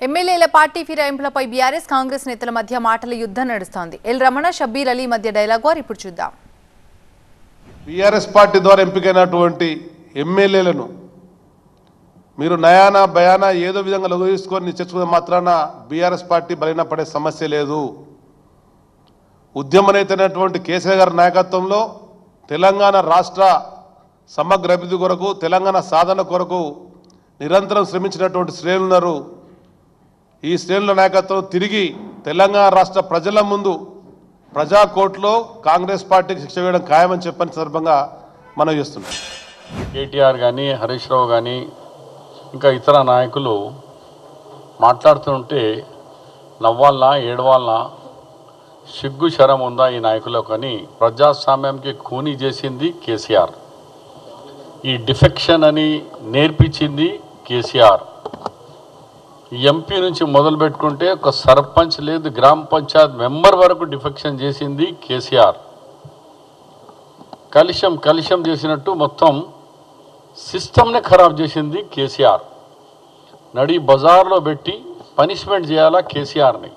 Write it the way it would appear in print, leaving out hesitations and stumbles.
ఎమ్మెల్యేల party ఫిరాయింపులపై BRS Congress నేతల మధ్య మాటల యుద్ధం నడుస్తోంది. ఎల్ రమణ షబ్బీర్ అలీ మధ్య డైలాగ్ వార్ ఇప్పుడు చూద్దాం. బీఆర్ఎస్ పార్టీ ద్వారా ఎంపికైనటువంటి ఎమ్మెల్యేలను మీరు నయానా భయానా ఏదో విధంగా లఘువేసుకొని చర్చకునే మాత్రాన బీఆర్ఎస్ పార్టీ బలైన పడే సమస్య లేదు. ఉద్యమ నేతైనటువంటి కేసీఆర్ గారి నాయకత్వంలో తెలంగాణ రాష్ట్ర సమగ్ర అభివృద్ధి కొరకు తెలంగాణ సాధన కొరకు నిరంతరం శ్రమించినటువంటి శ్రేణులున్నారు. ఈ శ్రేణుల నాయకత్వం తిరిగి తెలంగాణ రాష్ట్ర ప్రజల ముందు ప్రజా కోర్టులో కాంగ్రెస్ పార్టీకి శిక్ష వేయడం ఖాయమని చెప్పని సందర్భంగా మనం చేస్తున్నాం. కేటీఆర్ కానీ హరీష్ రావు కానీ ఇంకా ఇతర నాయకులు మాట్లాడుతుంటే నవ్వాలనా ఏడవాలనా సిగ్గు శరం ఉందా ఈ నాయకులకు కానీ ప్రజాస్వామ్యంకి ఖూనీ చేసింది కేసీఆర్. ఈ డిఫెక్షన్ అని నేర్పించింది కేసీఆర్. ఎంపీ నుంచి మొదలు పెట్టుకుంటే ఒక సర్పంచ్ లేదు గ్రామ పంచాయత్ మెంబర్ వరకు డిఫెక్షన్ చేసింది కేసీఆర్. కలిశం చేసినట్టు మొత్తం సిస్టమ్నే ఖరాబ్ చేసింది కేసీఆర్. నడి బజార్లో పెట్టి పనిష్మెంట్ చేయాలా కేసీఆర్ని.